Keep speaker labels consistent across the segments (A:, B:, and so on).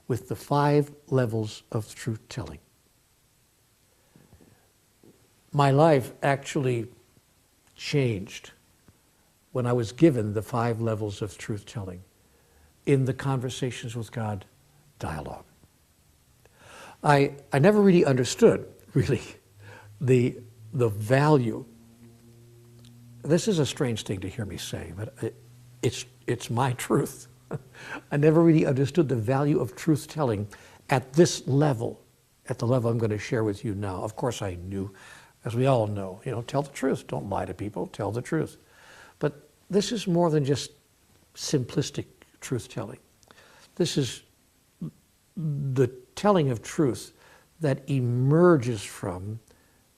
A: with the 5 levels of truth-telling. My life actually changed when I was given the 5 levels of truth-telling in the Conversations with God dialogue. I never really understood, really, the value. This is a strange thing to hear me say, but it's my truth. I never really understood the value of truth-telling at this level, at the level I'm going to share with you now. Of course I knew, as we all know, tell the truth. Don't lie to people, tell the truth. But this is more than just simplistic truth-telling. This is the telling of truth that emerges from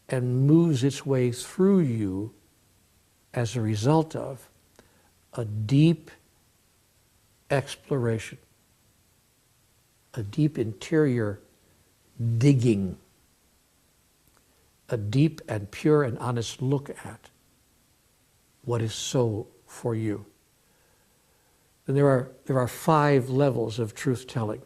A: and moves its way through you as a result of a deep exploration, a deep interior digging, a deep and pure and honest look at what is so for you. And there are 5 levels of truth-telling,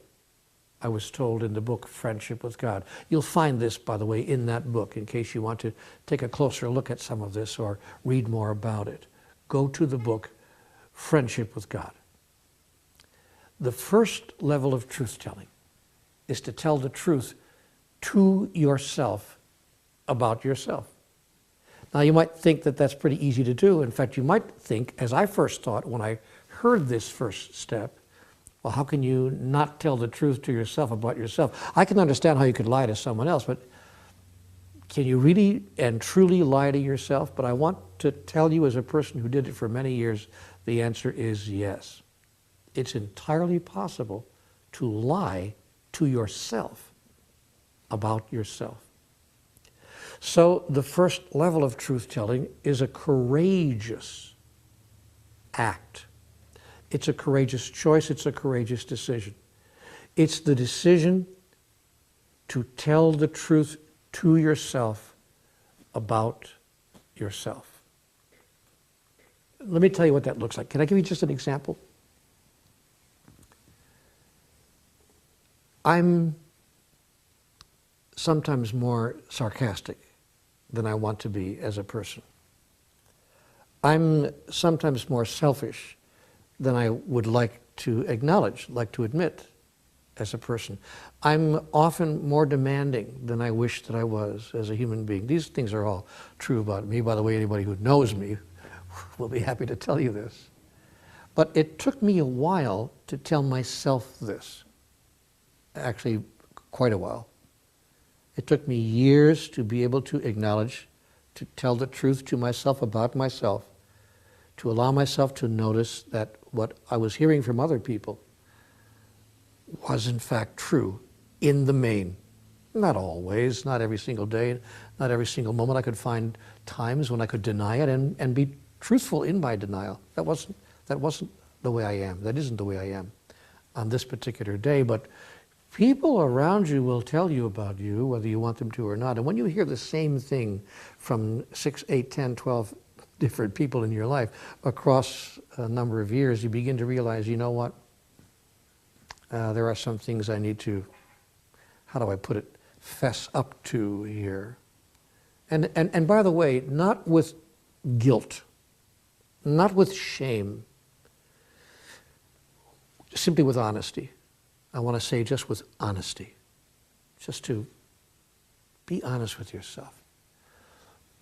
A: I was told in the book, Friendship with God. You'll find this, by the way, in that book, in case you want to take a closer look at some of this or read more about it. Go to the book, Friendship with God. The first level of truth-telling is to tell the truth to yourself about yourself. Now, you might think that that's pretty easy to do. In fact, you might think, as I first thought when I heard this first step, well, how can you not tell the truth to yourself about yourself? I can understand how you could lie to someone else, but can you really and truly lie to yourself? But I want to tell you, as a person who did it for many years, the answer is yes. It's entirely possible to lie to yourself about yourself. So the first level of truth-telling is a courageous act. It's a courageous choice. It's a courageous decision. It's the decision to tell the truth to yourself about yourself. Let me tell you what that looks like. Can I give you just an example? I'm sometimes more sarcastic than I want to be as a person. I'm sometimes more selfish than I would like to acknowledge, like to admit as a person. I'm often more demanding than I wish that I was as a human being. These things are all true about me. By the way, anybody who knows me will be happy to tell you this. But it took me a while to tell myself this. Actually, quite a while. It took me years to be able to acknowledge, to tell the truth to myself about myself, to allow myself to notice that what I was hearing from other people was in fact true in the main. Not always, not every single day, not every single moment. I could find times when I could deny it and be truthful in my denial. That wasn't the way I am. That isn't the way I am on this particular day. But people around you will tell you about you, whether you want them to or not. And when you hear the same thing from 6, 8, 10, 12 different people in your life across a number of years, you begin to realize, you know what? There are some things I need to, how do I put it, fess up to here. And by the way, not with guilt, not with shame, simply with honesty. I want to say just with honesty, just to be honest with yourself.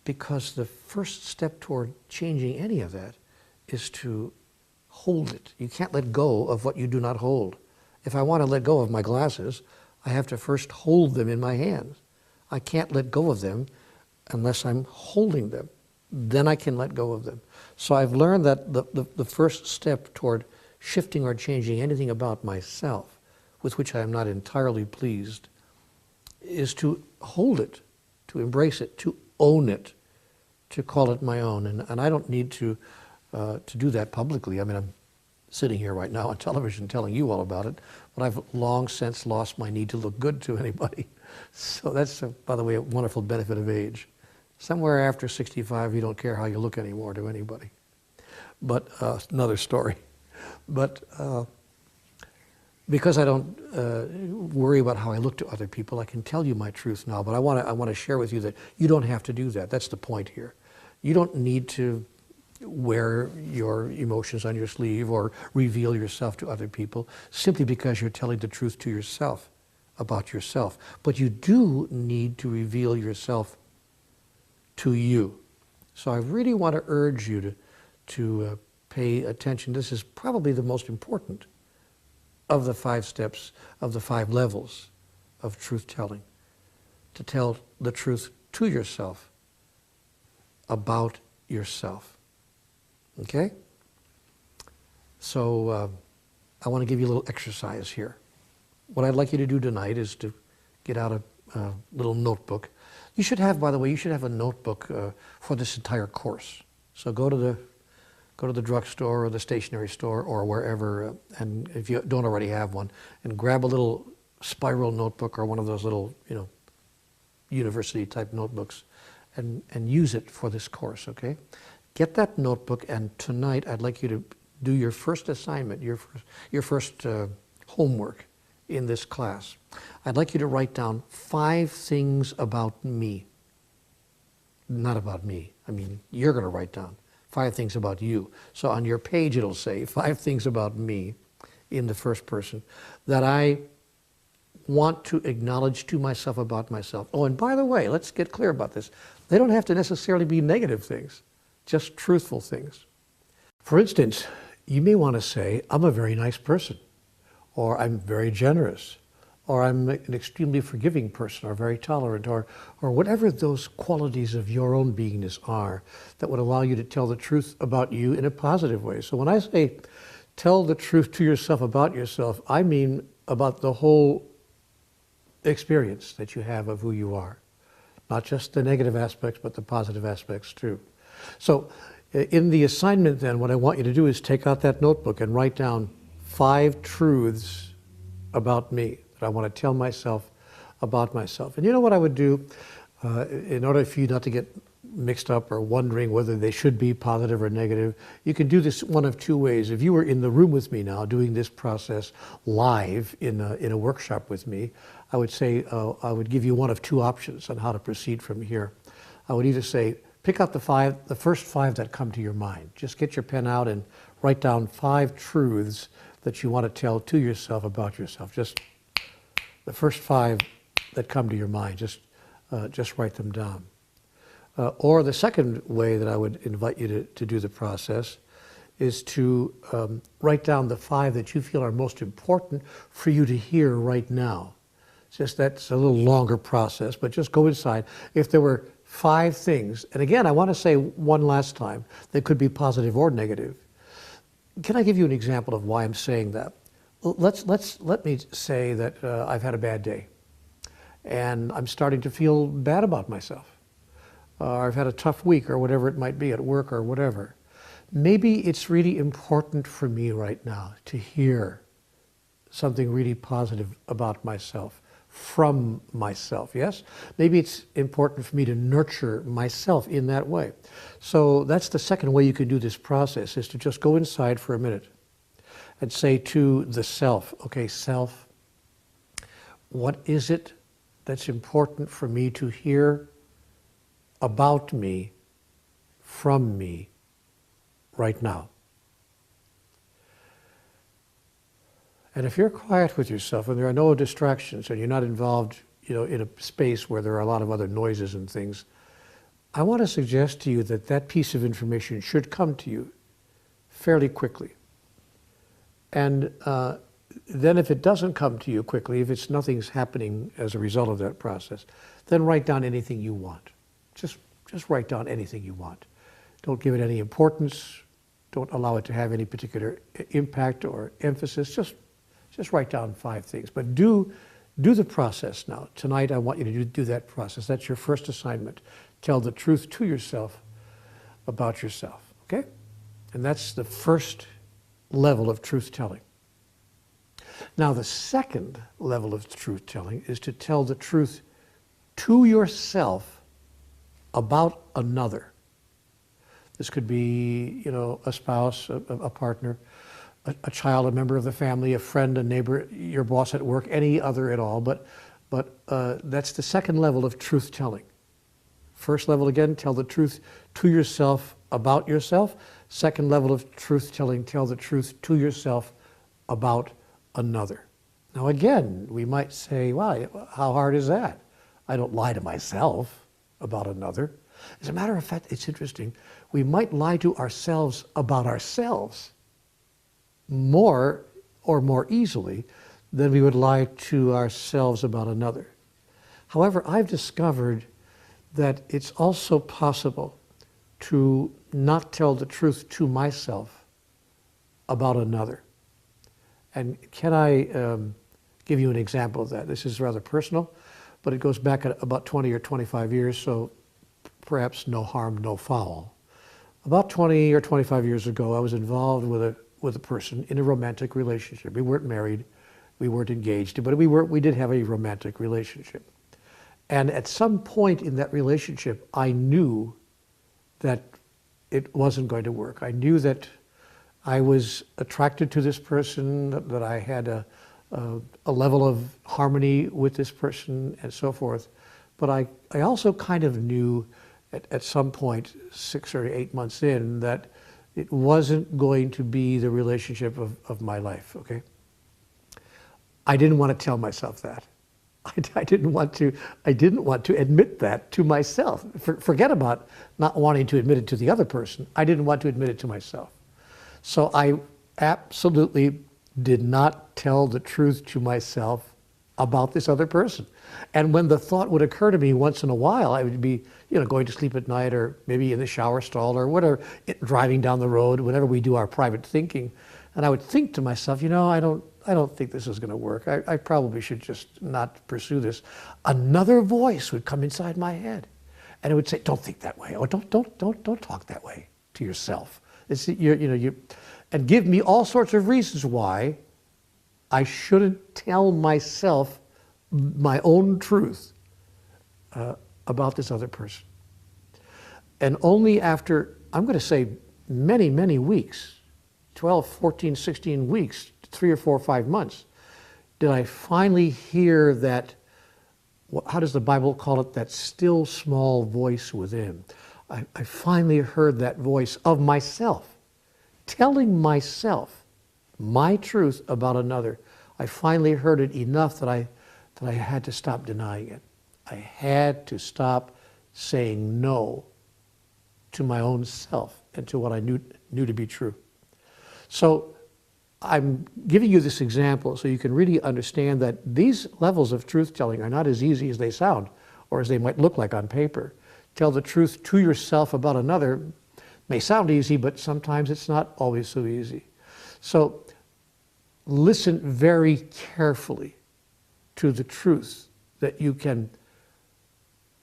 A: Because the first step toward changing any of that is to hold it. You can't let go of what you do not hold. If I want to let go of my glasses, I have to first hold them in my hands. I can't let go of them unless I'm holding them. Then I can let go of them. So I've learned that the first step toward shifting or changing anything about myself with which I am not entirely pleased is to hold it, to embrace it, to own it, to call it my own. And I don't need to do that publicly. I mean, I'm sitting here right now on television telling you all about it, but I've long since lost my need to look good to anybody. So that's, by the way, a wonderful benefit of age. Somewhere after 65, you don't care how you look anymore to anybody. But another story. But Because I don't worry about how I look to other people, I can tell you my truth now, but I want to share with you that you don't have to do that. That's the point here. You don't need to wear your emotions on your sleeve or reveal yourself to other people simply because you're telling the truth to yourself about yourself. But you do need to reveal yourself to you. So I really want to urge you to pay attention. This is probably the most important of the 5 steps, of the 5 levels of truth-telling. To tell the truth to yourself about yourself. Okay? So I want to give you a little exercise here. What I'd like you to do tonight is to get out a little notebook. You should have, by the way, you should have a notebook for this entire course. So go to the drugstore or the stationery store or wherever, and if you don't already have one, and grab a little spiral notebook or one of those little, university type notebooks, and use it for this course, okay? Get that notebook, and tonight I'd like you to do your first assignment, your first homework in this class. I'd like you to write down 5 things about me. Not about me. I mean, you're going to write down 5 things about you. So on your page it'll say 5 things about me in the first person that I want to acknowledge to myself about myself. Oh, and by the way, let's get clear about this. They don't have to necessarily be negative things, just truthful things. For instance, you may want to say, I'm a very nice person, or I'm very generous, or I'm an extremely forgiving person, or very tolerant, or whatever those qualities of your own beingness are that would allow you to tell the truth about you in a positive way. So when I say tell the truth to yourself about yourself, I mean about the whole experience that you have of who you are. Not just the negative aspects, but the positive aspects too. So in the assignment then, what I want you to do is take out that notebook and write down 5 truths about me that I want to tell myself about myself. And you know what I would do in order for you not to get mixed up or wondering whether they should be positive or negative? You can do this one of 2 ways. If you were in the room with me now doing this process live in a workshop with me, I would say I would give you one of 2 options on how to proceed from here. I would either say, pick out the first 5 that come to your mind. Just get your pen out and write down 5 truths that you want to tell to yourself about yourself. Just the first 5 that come to your mind, just write them down. Or the second way that I would invite you to do the process is to write down the 5 that you feel are most important for you to hear right now. It's just that's a little longer process, but just go inside. If there were 5 things, and again, I want to say one last time, they could be positive or negative. Can I give you an example of why I'm saying that? Let me say that I've had a bad day, and I'm starting to feel bad about myself. I've had a tough week or whatever it might be at work or whatever. Maybe it's really important for me right now to hear something really positive about myself, from myself, yes? Maybe it's important for me to nurture myself in that way. So that's the second way you can do this process, is to just go inside for a minute and say to the self, okay, self, what is it that's important for me to hear about me, from me, right now? And if you're quiet with yourself and there are no distractions and you're not involved, in a space where there are a lot of other noises and things, I want to suggest to you that that piece of information should come to you fairly quickly. And then if it doesn't come to you quickly, if nothing's happening as a result of that process, then write down anything you want. Just write down anything you want. Don't give it any importance. Don't allow it to have any particular impact or emphasis. Just write down 5 things. But do the process now. Tonight I want you to do that process. That's your first assignment. Tell the truth to yourself about yourself, okay? And that's the first level of truth-telling. Now the second level of truth-telling is to tell the truth to yourself about another. This could be, a spouse, a partner, a child, a member of the family, a friend, a neighbor, your boss at work, any other at all. But that's the second level of truth telling. First level, again, tell the truth to yourself about yourself. Second level of truth telling, tell the truth to yourself about another. Now again, we might say, wow, how hard is that? I don't lie to myself about another. As a matter of fact, it's interesting. We might lie to ourselves about ourselves more easily than we would lie to ourselves about another. However, I've discovered that it's also possible to not tell the truth to myself about another. And can I give you an example of that? This is rather personal, but it goes back about 20 or 25 years, so perhaps no harm, no foul. About 20 or 25 years ago, I was involved with a person in a romantic relationship. We weren't married, we weren't engaged, but we did have a romantic relationship. And at some point in that relationship, I knew that it wasn't going to work. I knew that I was attracted to this person, that I had a level of harmony with this person and so forth. But I also kind of knew at some point, 6 or 8 months in, that it wasn't going to be the relationship of my life, okay? I didn't want to tell myself that. I didn't want to admit that to myself. Forget about not wanting to admit it to the other person. I didn't want to admit it to myself. So I absolutely did not tell the truth to myself about this other person. And when the thought would occur to me once in a while, I would be, going to sleep at night, or maybe in the shower stall, or whatever, driving down the road, whenever we do our private thinking, and I would think to myself, I don't think this is going to work. I probably should just not pursue this. Another voice would come inside my head, and it would say, "Don't think that way," or "Don't talk that way to yourself." And give me all sorts of reasons why I shouldn't tell myself my own truth about this other person. And only after, I'm going to say, many, many weeks, 12, 14, 16 weeks, 3 or 4 or 5 months, did I finally hear that, how does the Bible call it, that still small voice within. I finally heard that voice of myself, telling myself my truth about another. I finally heard it enough that I had to stop denying it. I had to stop saying no to my own self and to what I knew to be true. So I'm giving you this example so you can really understand that these levels of truth-telling are not as easy as they sound or as they might look like on paper. Tell the truth to yourself about another may sound easy, but sometimes it's not always so easy. So listen very carefully to the truth that you can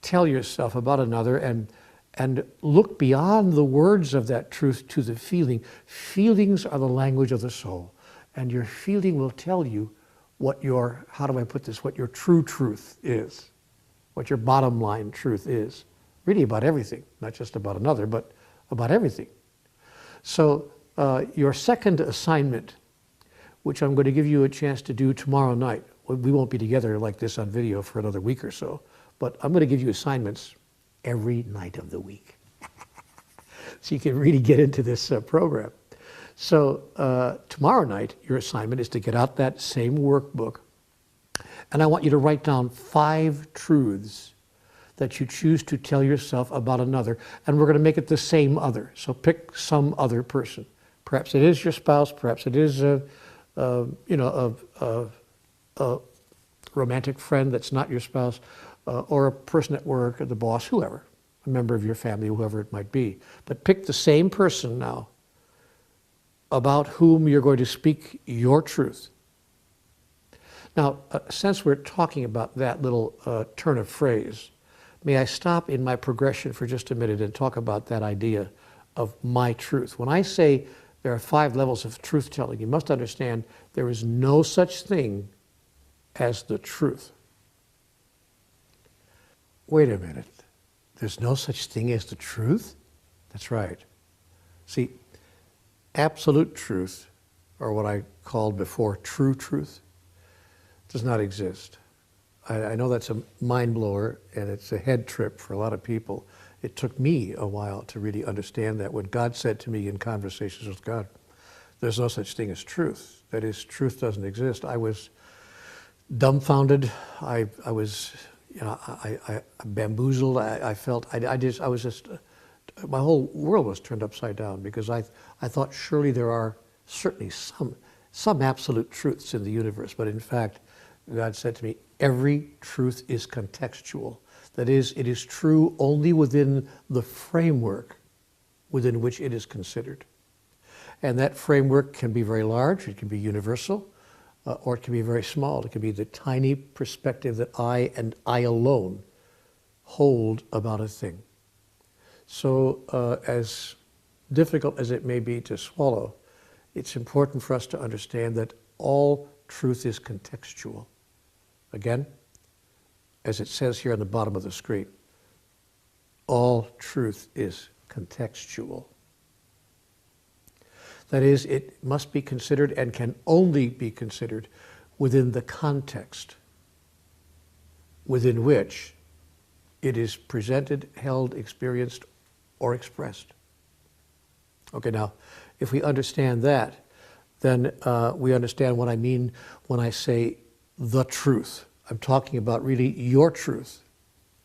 A: tell yourself about another, and look beyond the words of that truth to the feeling. Feelings are the language of the soul, and your feeling will tell you what your, how do I put this, what your true truth is, what your bottom line truth is, really about everything, not just about another, but about everything. So your second assignment, which I'm going to give you a chance to do tomorrow night. We won't be together like this on video for another week or so, but I'm going to give you assignments every night of the week. So you can really get into this program. So tomorrow night, your assignment is to get out that same workbook, and I want you to write down 5 truths that you choose to tell yourself about another, and we're going to make it the same other. So pick some other person. Perhaps it is your spouse, perhaps it is a romantic friend that's not your spouse, or a person at work, or the boss, whoever, a member of your family, whoever it might be. But pick the same person now about whom you're going to speak your truth. Now, since we're talking about that little turn of phrase, may I stop in my progression for just a minute and talk about that idea of my truth. When I say there are 5 levels of truth-telling, you must understand there is no such thing as the truth. Wait a minute. There's no such thing as the truth? That's right. See, absolute truth or what I called before true truth, does not exist. I know that's a mind blower and it's a head trip for a lot of people. It took me a while to really understand that when God said to me in Conversations with God, there's no such thing as truth. That is, truth doesn't exist. I was dumbfounded. I was, I bamboozled. I felt, I was just, my whole world was turned upside down because I thought surely there are certainly some absolute truths in the universe, but in fact, God said to me, every truth is contextual. That is, it is true only within the framework within which it is considered. And that framework can be very large, it can be universal, or it can be very small. It can be the tiny perspective that I and I alone hold about a thing. So as difficult as it may be to swallow, it's important for us to understand that all truth is contextual. Again, as it says here on the bottom of the screen, all truth is contextual. That is, it must be considered and can only be considered within the context within which it is presented, held, experienced, or expressed. Okay, now, if we understand that, then we understand what I mean when I say the truth. I'm talking about really your truth,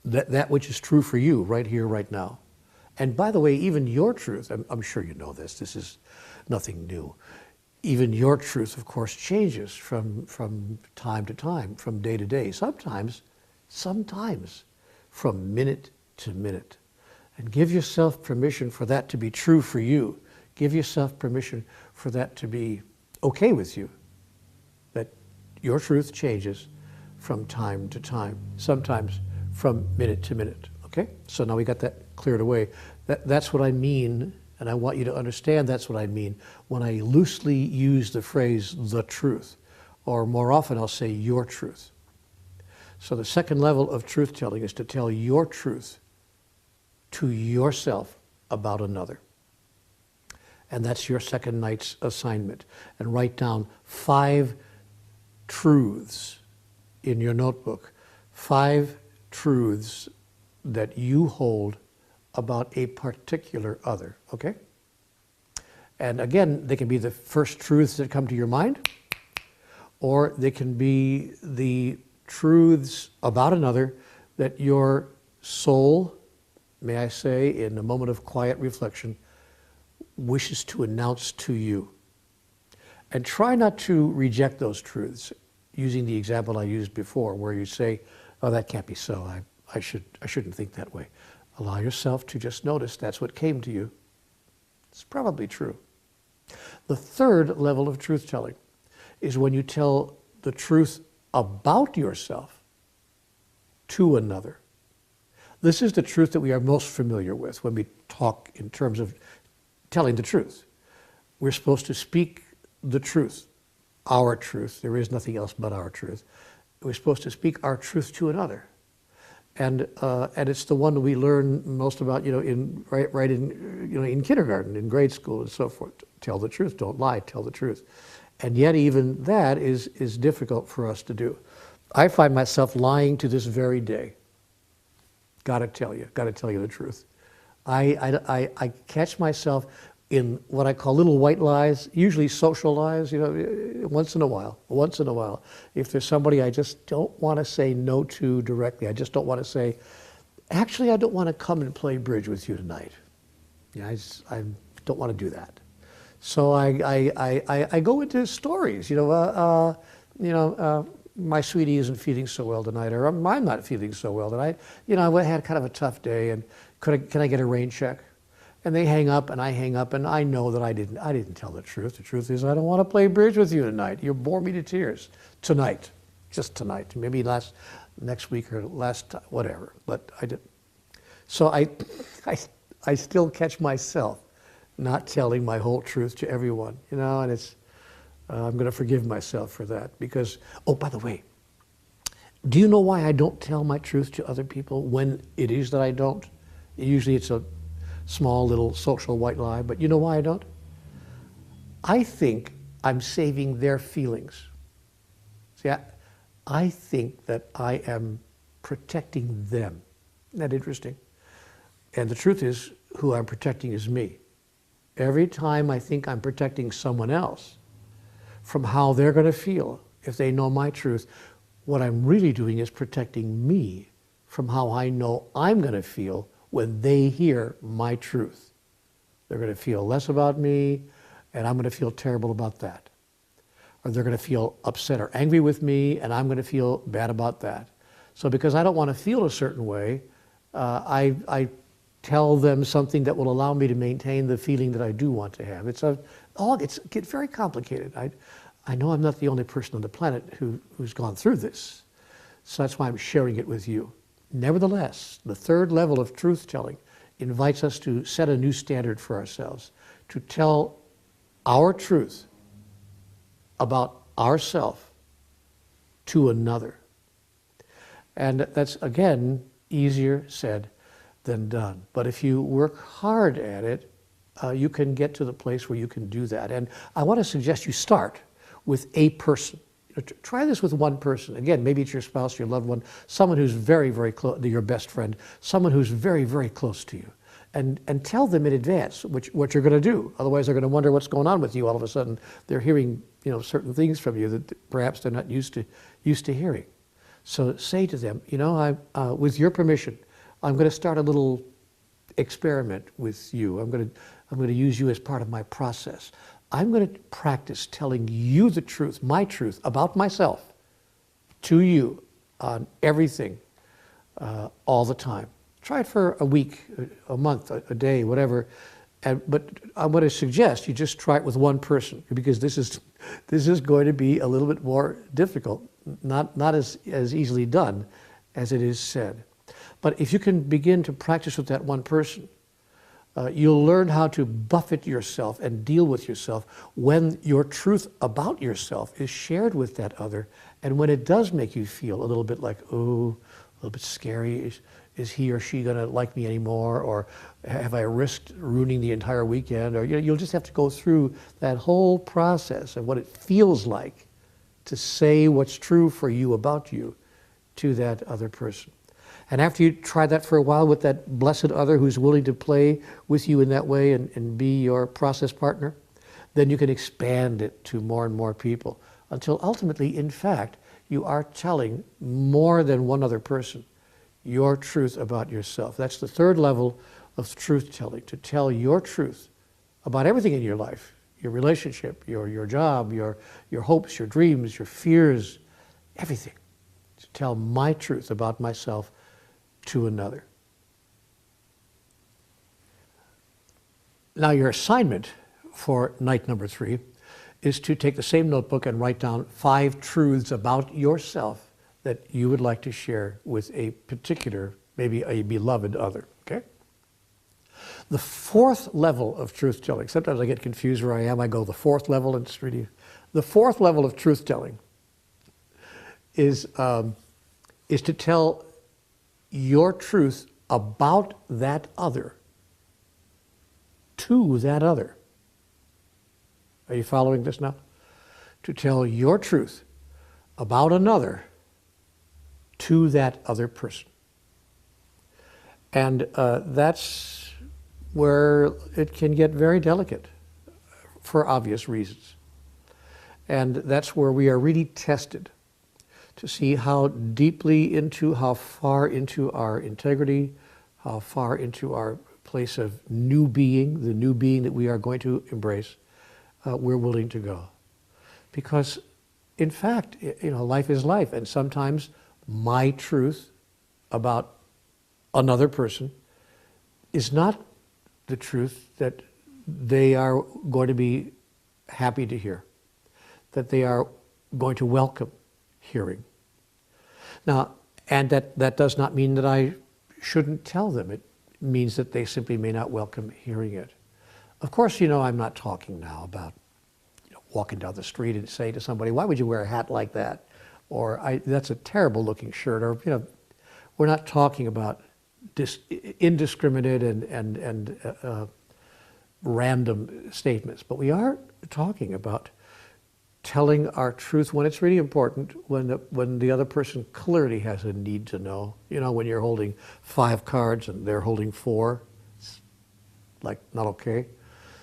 A: that which is true for you right here, right now. And by the way, even your truth, I'm sure you know this is nothing new. Even your truth, of course, changes from time to time, from day to day, sometimes from minute to minute. And give yourself permission for that to be true for you. Give yourself permission for that to be okay with you, that your truth changes from time to time, sometimes from minute to minute, okay? So now we got that cleared away. That's what I mean, and I want you to understand that's what I mean when I loosely use the phrase, the truth, or more often I'll say your truth. So the second level of truth-telling is to tell your truth to yourself about another. And that's your second night's assignment. And write down 5 truths in your notebook, 5 truths that you hold about a particular other, okay? And again, they can be the first truths that come to your mind, or they can be the truths about another that your soul, may I say, in a moment of quiet reflection, wishes to announce to you. And try not to reject those truths, using the example I used before, where you say, oh, that can't be so, I shouldn't think that way. Allow yourself to just notice that's what came to you. It's probably true. The third level of truth-telling is when you tell the truth about yourself to another. This is the truth that we are most familiar with when we talk in terms of telling the truth. We're supposed to speak the truth, our truth. There is nothing else but our truth. We're supposed to speak our truth to another. And it's the one we learn most about, in kindergarten, in grade school, and so forth. Tell the truth, don't lie, tell the truth. And yet even that is difficult for us to do. I find myself lying to this very day. Gotta tell you the truth. I catch myself in what I call little white lies, usually social lies, once in a while. If there's somebody I just don't want to say no to directly, I just don't want to say, actually, I don't want to come and play bridge with you tonight. I don't want to do that. So I go into stories, my sweetie isn't feeling so well tonight, or I'm not feeling so well tonight. I had kind of a tough day, and can I get a rain check? And they hang up, and I hang up, and I know that I didn't tell the truth. The truth is, I don't want to play bridge with you tonight. You bore me to tears tonight, just tonight. Maybe next week or last time, whatever. But I did. So I still catch myself not telling my whole truth to everyone, and it's. I'm going to forgive myself for that because. Oh, by the way, do you know why I don't tell my truth to other people when it is that I don't? Usually, it's a small little social white lie, but you know why I don't? I think I'm saving their feelings. See, I think that I am protecting them. Isn't that interesting? And the truth is, who I'm protecting is me. Every time I think I'm protecting someone else from how they're going to feel if they know my truth, what I'm really doing is protecting me from how I know I'm going to feel when they hear my truth. They're going to feel less about me, and I'm going to feel terrible about that. Or they're going to feel upset or angry with me, and I'm going to feel bad about that. So because I don't want to feel a certain way, I tell them something that will allow me to maintain the feeling that I do want to have. It gets very complicated. I know I'm not the only person on the planet who's gone through this. So that's why I'm sharing it with you. Nevertheless, the third level of truth-telling invites us to set a new standard for ourselves, to tell our truth about ourself to another. And that's, again, easier said than done. But if you work hard at it, you can get to the place where you can do that. And I want to suggest you start with a person. Try this with one person. Again, maybe it's your spouse, your loved one, someone who's very, very close, your best friend, someone who's very, very close to you. And tell them in advance what you're going to do. Otherwise, they're going to wonder what's going on with you. All of a sudden, they're hearing certain things from you that perhaps they're not used to hearing. So say to them, with your permission, I'm going to start a little experiment with you. I'm going to use you as part of my process. I'm going to practice telling you the truth, my truth about myself, to you on everything, all the time. Try it for a week, a month, a day, whatever. But I'm going to suggest you just try it with one person, because this is going to be a little bit more difficult, not as easily done as it is said. But if you can begin to practice with that one person, you'll learn how to buffet yourself and deal with yourself when your truth about yourself is shared with that other, and when it does make you feel a little bit like, oh, a little bit scary. Is he or she going to like me anymore? Or have I risked ruining the entire weekend? Or you'll just have to go through that whole process of what it feels like to say what's true for you about you to that other person. And after you try that for a while with that blessed other who's willing to play with you in that way and be your process partner, then you can expand it to more and more people until ultimately, in fact, you are telling more than one other person your truth about yourself. That's the third level of truth-telling, to tell your truth about everything in your life, your relationship, your job, your hopes, your dreams, your fears, everything. To tell my truth about myself to another. Now your assignment for night number 3 is to take the same notebook and write down 5 truths about yourself that you would like to share with a particular, maybe a beloved other, okay? The 4th level of truth-telling, sometimes I get confused where I am, I go the 4th level, and it's really, the 4th level of truth-telling is to tell your truth about that other to that other. Are you following this now? To tell your truth about another to that other person. And that's where it can get very delicate for obvious reasons. And that's where we are really tested to see how deeply into, how far into our integrity, how far into our place of new being, the new being that we are going to embrace, we're willing to go. Because, in fact, life is life, and sometimes my truth about another person is not the truth that they are going to be happy to hear, that they are going to welcome hearing. Now, and that does not mean that I shouldn't tell them. It means that they simply may not welcome hearing it. Of course, I'm not talking now about walking down the street and saying to somebody, why would you wear a hat like that? Or that's a terrible looking shirt. Or, we're not talking about indiscriminate and random statements, but we are talking about telling our truth when it's really important, when the other person clearly has a need to know. You know, when you're holding 5 cards and they're holding 4, it's like not okay.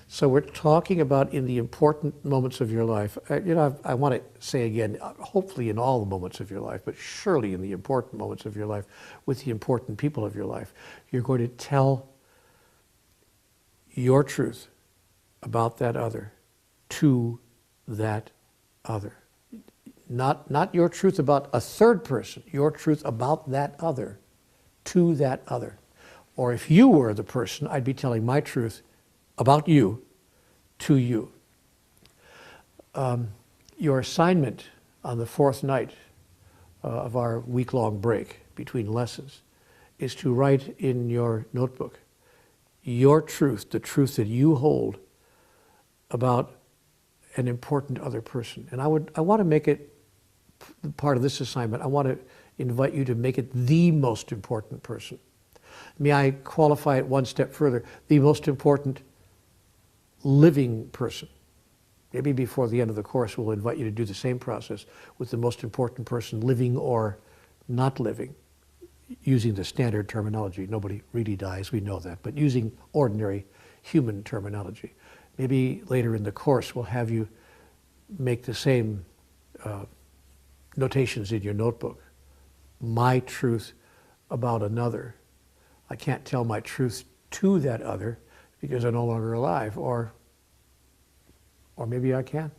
A: So we're talking about in the important moments of your life. You know, I want to say again, hopefully in all the moments of your life, but surely in the important moments of your life, with the important people of your life, you're going to tell your truth about that other to that other. Not your truth about a third person, your truth about that other to that other. Or if you were the person, I'd be telling my truth about you to you. Your assignment on the 4th night of our week-long break between lessons is to write in your notebook your truth, the truth that you hold about an important other person. And I want to make it part of this assignment. I want to invite you to make it the most important person. May I qualify it one step further? The most important living person. Maybe before the end of the course, we'll invite you to do the same process with the most important person, living or not living, using the standard terminology. Nobody really dies, we know that, but using ordinary human terminology. Maybe later in the course, we'll have you make the same notations in your notebook. My truth about another. I can't tell my truth to that other because they're no longer alive, or maybe I can.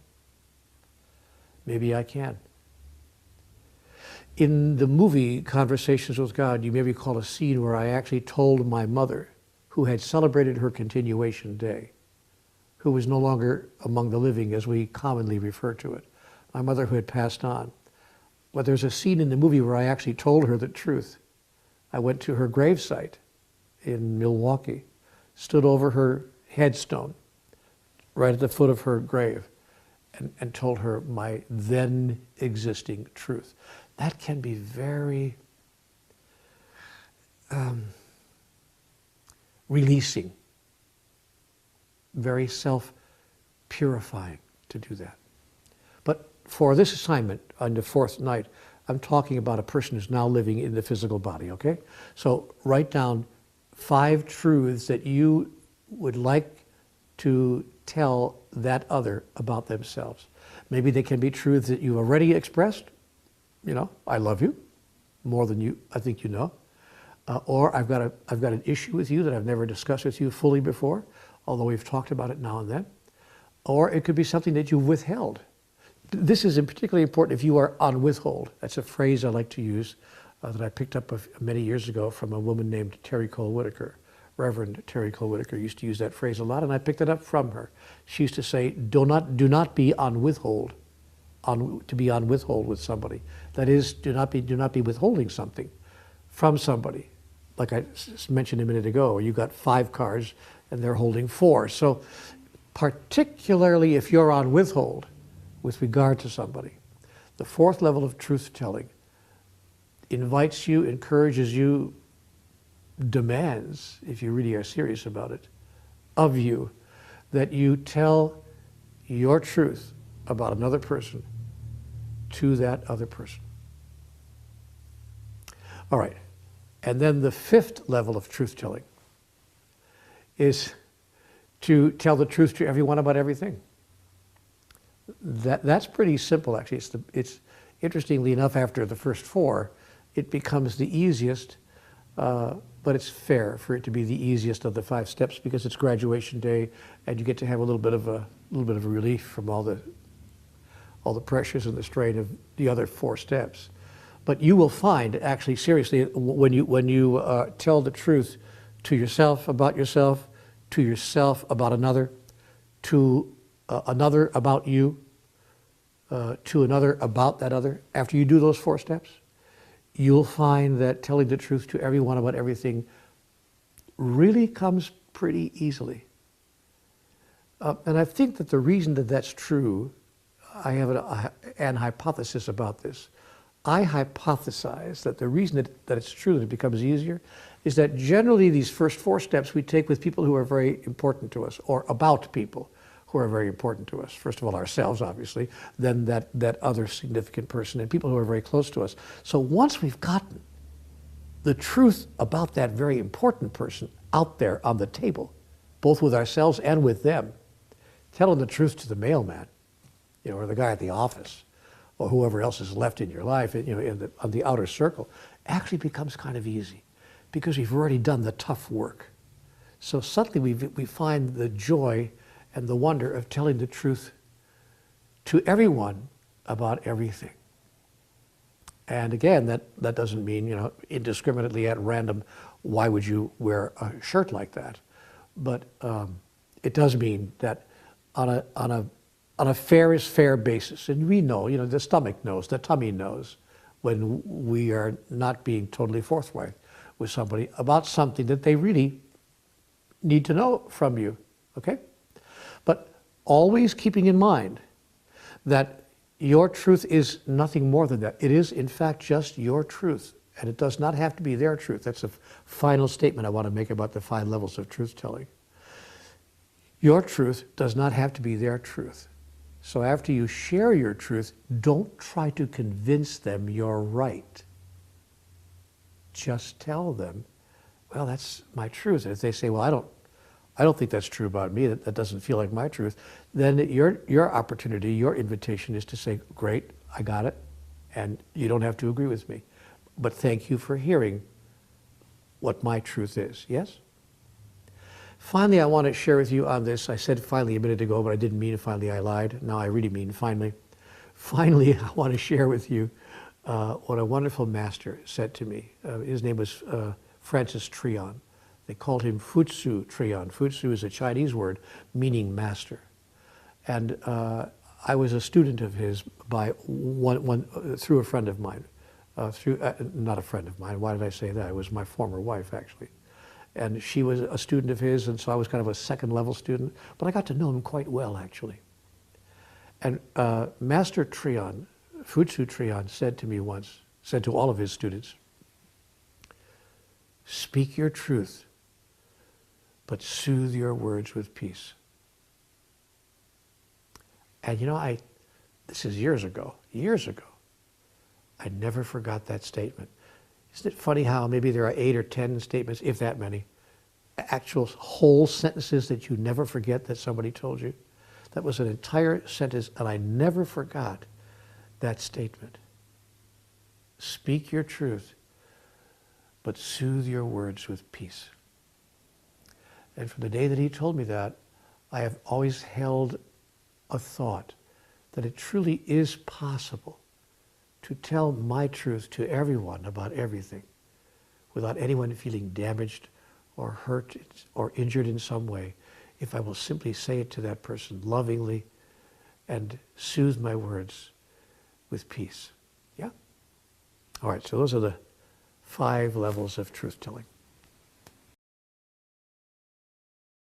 A: Maybe I can. In the movie Conversations with God, you may recall a scene where I actually told my mother, who had celebrated her continuation day, who was no longer among the living as we commonly refer to it, my mother who had passed on. But there's a scene in the movie where I actually told her the truth. I went to her gravesite in Milwaukee, stood over her headstone, right at the foot of her grave, and told her my then existing truth. That can be very releasing, very self-purifying to do that. But for this assignment on the 4th night, I'm talking about a person who's now living in the physical body, okay? So write down 5 truths that you would like to tell that other about themselves. Maybe they can be truths that you've already expressed. You know, I love you more than you, I think you know. Or I've got an issue with you that I've never discussed with you fully before, although we've talked about it now and then. Or it could be something that you've withheld. This is particularly important if you are on withhold. That's a phrase I like to use that I picked up many years ago from a woman named Terry Cole Whitaker. Reverend Terry Cole Whitaker used to use that phrase a lot, and I picked it up from her. She used to say, do not be on withhold, to be on withhold with somebody. That is, do not be withholding something from somebody. Like I mentioned a minute ago, you got 5 cards and they're holding 4. So particularly if you're on withhold with regard to somebody, the 4th level of truth-telling invites you, encourages you, demands, if you really are serious about it, of you, that you tell your truth about another person to that other person. All right. And then the 5th level of truth-telling is to tell the truth to everyone about everything. That's pretty simple, actually. It's interestingly enough, after the first 4, it becomes the easiest, but it's fair for it to be the easiest of the 5 steps because it's graduation day, and you get to have a little bit of a relief from all the pressures and the strain of the other 4 steps. But you will find, actually, seriously, when you tell the truth to yourself about yourself, to yourself about another, to another about you, to another about that other, after you do those 4 steps, you'll find that telling the truth to everyone about everything really comes pretty easily. And I think that the reason that that's true, I have an hypothesis about this. I hypothesize that the reason that it's true that it becomes easier is that generally these first 4 steps we take with people who are very important to us, or about people who are very important to us. First of all, ourselves, obviously, then that other significant person, and people who are very close to us. So once we've gotten the truth about that very important person out there on the table, both with ourselves and with them, telling the truth to the mailman, or the guy at the office, or whoever else is left in your life, on the outer circle, actually becomes kind of easy, because we've already done the tough work. So suddenly we find the joy and the wonder of telling the truth to everyone about everything. And again, that doesn't mean, indiscriminately at random, why would you wear a shirt like that? But it does mean that on a fair is fair basis, and we know, the stomach knows, the tummy knows, when we are not being totally forthright with somebody about something that they really need to know from you, okay? But always keeping in mind that your truth is nothing more than that. It is, in fact, just your truth, and it does not have to be their truth. That's a final statement I want to make about the 5 levels of truth-telling. Your truth does not have to be their truth. So after you share your truth, don't try to convince them you're right. Just tell them, well, that's my truth. And if they say, well, I don't think that's true about me, that doesn't feel like my truth, then your opportunity, your invitation is to say, great, I got it, and you don't have to agree with me. But thank you for hearing what my truth is, yes? Finally, I want to share with you on this. I said finally a minute ago, but I didn't mean finally, I lied. Now I really mean finally. Finally, I want to share with you what a wonderful master said to me. His name was Francis Trion. They called him Futsu Trion. Futsu is a Chinese word meaning master. And I was a student of his by through a friend of mine. Not a friend of mine, why did I say that? It was my former wife, actually. And she was a student of his, and so I was kind of a second-level student. But I got to know him quite well, actually. And Master Trion, Futsu Trion, said to me once, said to all of his students, speak your truth, but soothe your words with peace. And this is years ago. I never forgot that statement. Isn't it funny how maybe there are 8 or 10 statements, if that many, actual whole sentences that you never forget that somebody told you? That was an entire sentence, and I never forgot that statement. Speak your truth, but soothe your words with peace. And from the day that he told me that, I have always held a thought that it truly is possible to tell my truth to everyone about everything without anyone feeling damaged or hurt or injured in some way, if I will simply say it to that person lovingly and soothe my words with peace. Yeah? All right, so those are the 5 levels of truth-telling.